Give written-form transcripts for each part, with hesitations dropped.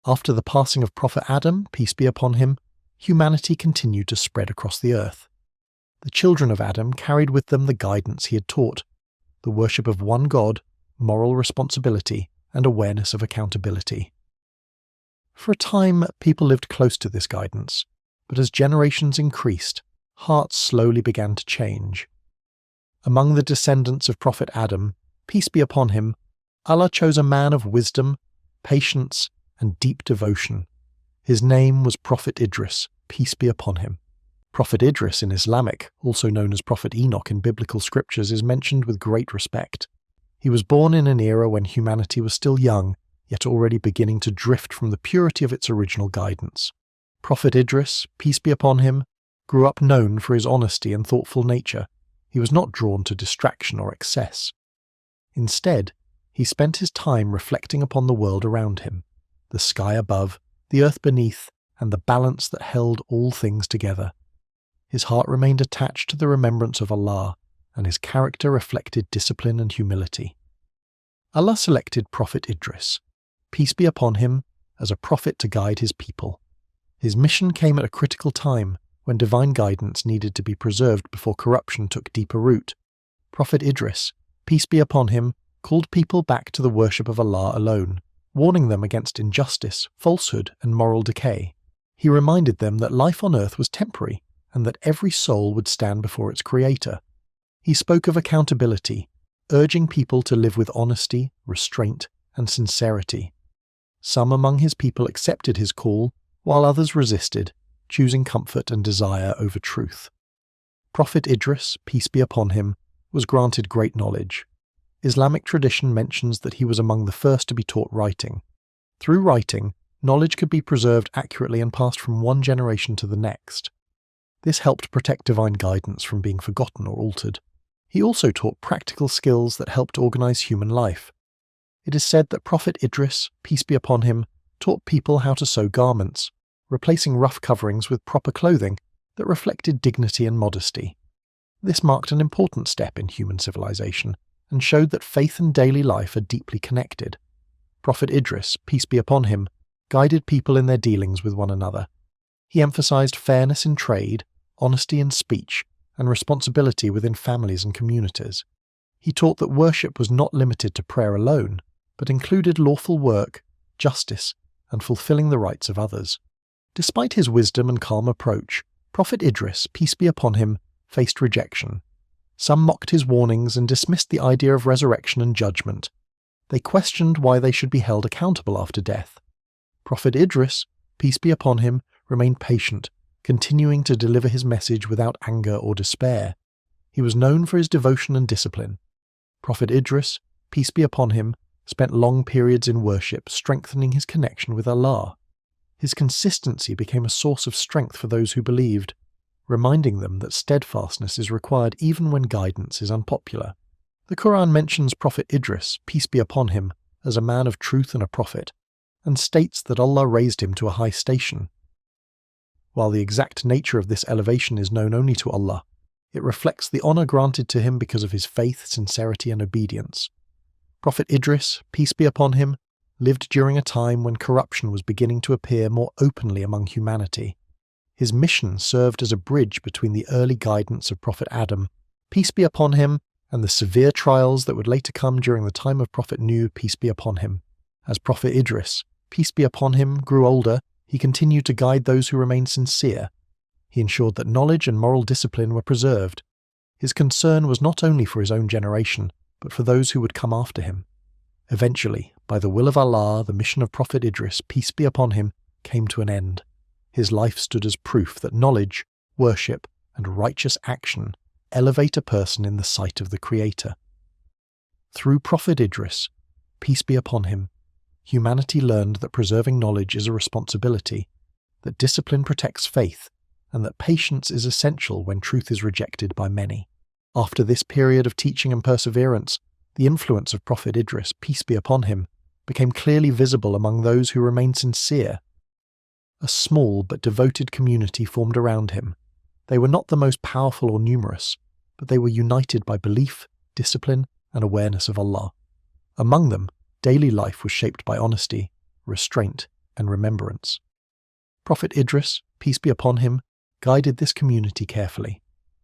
After the passing of Prophet Adam, peace be upon him, humanity continued to spread across the earth. The children of Adam carried with them the guidance he had taught, the worship of one God, moral responsibility, and awareness of accountability. For a time, people lived close to this guidance, but as generations increased, hearts slowly began to change. Among the descendants of Prophet Adam, peace be upon him, Allah chose a man of wisdom, patience, and deep devotion. His name was Prophet Idris, peace be upon him. Prophet Idris in Islamic, also known as Prophet Enoch in biblical scriptures, is mentioned with great respect. He was born in an era when humanity was still young, yet already beginning to drift from the purity of its original guidance. Prophet Idris, peace be upon him, grew up known for his honesty and thoughtful nature. He was not drawn to distraction or excess. Instead, he spent his time reflecting upon the world around him, the sky above, the earth beneath, and the balance that held all things together. His heart remained attached to the remembrance of Allah, and his character reflected discipline and humility. Allah selected Prophet Idris, peace be upon him, as a prophet to guide his people. His mission came at a critical time, when divine guidance needed to be preserved before corruption took deeper root. Prophet Idris, peace be upon him, called people back to the worship of Allah alone, warning them against injustice, falsehood, and moral decay. He reminded them that life on earth was temporary, and that every soul would stand before its Creator. He spoke of accountability, urging people to live with honesty, restraint, and sincerity. Some among his people accepted his call, while others resisted, choosing comfort and desire over truth. Prophet Idris, peace be upon him, was granted great knowledge. Islamic tradition mentions that he was among the first to be taught writing. Through writing, knowledge could be preserved accurately and passed from one generation to the next. This helped protect divine guidance from being forgotten or altered. He also taught practical skills that helped organize human life. It is said that Prophet Idris, peace be upon him, taught people how to sew garments, replacing rough coverings with proper clothing that reflected dignity and modesty. This marked an important step in human civilization and showed that faith and daily life are deeply connected. Prophet Idris, peace be upon him, guided people in their dealings with one another. He emphasized fairness in trade, honesty in speech, and responsibility within families and communities. He taught that worship was not limited to prayer alone, but included lawful work, justice, and fulfilling the rights of others. Despite his wisdom and calm approach, Prophet Idris, peace be upon him, faced rejection. Some mocked his warnings and dismissed the idea of resurrection and judgment. They questioned why they should be held accountable after death. Prophet Idris, peace be upon him, remained patient, continuing to deliver his message without anger or despair. He was known for his devotion and discipline. Prophet Idris, peace be upon him, spent long periods in worship, strengthening his connection with Allah. His consistency became a source of strength for those who believed, reminding them that steadfastness is required even when guidance is unpopular. The Quran mentions Prophet Idris, peace be upon him, as a man of truth and a prophet, and states that Allah raised him to a high station. While the exact nature of this elevation is known only to Allah, it reflects the honor granted to him because of his faith, sincerity, and obedience. Prophet Idris, peace be upon him, lived during a time when corruption was beginning to appear more openly among humanity. His mission served as a bridge between the early guidance of Prophet Adam, peace be upon him, and the severe trials that would later come during the time of Prophet Nuh, peace be upon him. As Prophet Idris, peace be upon him, grew older, he continued to guide those who remained sincere. He ensured that knowledge and moral discipline were preserved. His concern was not only for his own generation, but for those who would come after him. Eventually, by the will of Allah, the mission of Prophet Idris, peace be upon him, came to an end. His life stood as proof that knowledge, worship, and righteous action elevate a person in the sight of the Creator. Through Prophet Idris, peace be upon him, humanity learned that preserving knowledge is a responsibility, that discipline protects faith, and that patience is essential when truth is rejected by many. After this period of teaching and perseverance, the influence of Prophet Idris, peace be upon him, became clearly visible among those who remained sincere. A small but devoted community formed around him. They were not the most powerful or numerous, but they were united by belief, discipline, and awareness of Allah. Among them, daily life was shaped by honesty, restraint, and remembrance. Prophet Idris, peace be upon him, guided this community carefully.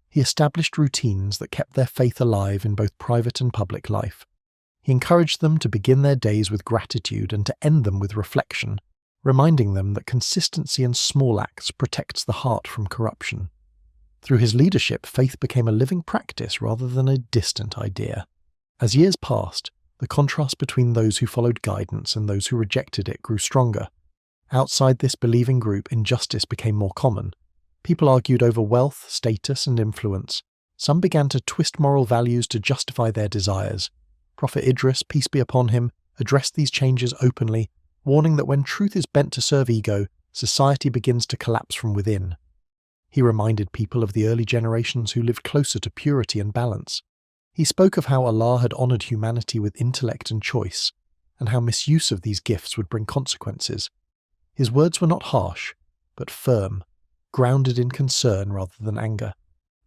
He established routines that kept their faith alive in both private and public life. He encouraged them to begin their days with gratitude and to end them with reflection, reminding them that consistency in small acts protects the heart from corruption. Through his leadership, faith became a living practice rather than a distant idea. As years passed, the contrast between those who followed guidance and those who rejected it grew stronger. Outside this believing group, injustice became more common. People argued over wealth, status, and influence. Some began to twist moral values to justify their desires. Prophet Idris, peace be upon him, addressed these changes openly, warning that when truth is bent to serve ego, society begins to collapse from within. He reminded people of the early generations who lived closer to purity and balance. He spoke of how Allah had honoured humanity with intellect and choice, and how misuse of these gifts would bring consequences. His words were not harsh, but firm, grounded in concern rather than anger.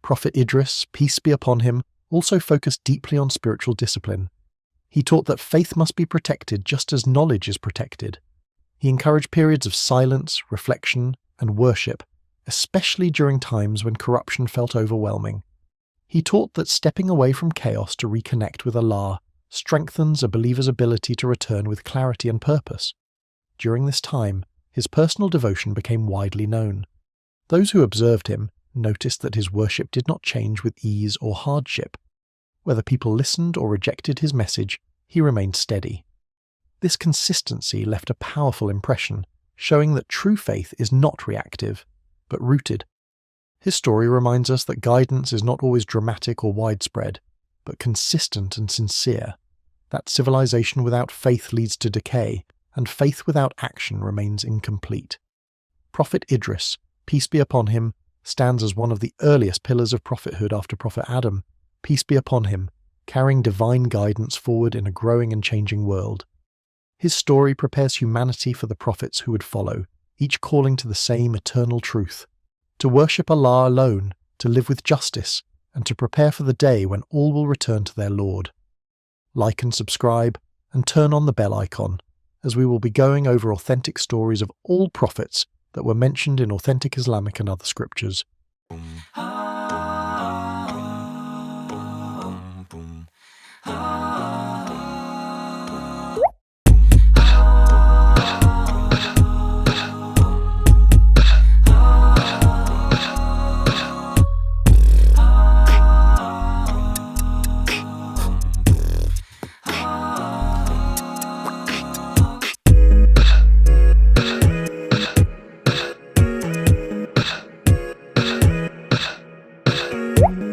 Prophet Idris, peace be upon him, also focused deeply on spiritual discipline. He taught that faith must be protected just as knowledge is protected. He encouraged periods of silence, reflection, and worship, especially during times when corruption felt overwhelming. He taught that stepping away from chaos to reconnect with Allah strengthens a believer's ability to return with clarity and purpose. During this time, his personal devotion became widely known. Those who observed him noticed that his worship did not change with ease or hardship. Whether people listened or rejected his message, he remained steady. This consistency left a powerful impression, showing that true faith is not reactive, but rooted. His story reminds us that guidance is not always dramatic or widespread, but consistent and sincere. That civilization without faith leads to decay, and faith without action remains incomplete. Prophet Idris, peace be upon him, stands as one of the earliest pillars of prophethood after Prophet Adam, peace be upon him, carrying divine guidance forward in a growing and changing world. His story prepares humanity for the prophets who would follow, each calling to the same eternal truth: to worship Allah alone, to live with justice, and to prepare for the day when all will return to their Lord. Like and subscribe, and turn on the bell icon, as we will be going over authentic stories of all prophets that were mentioned in authentic Islamic and other scriptures.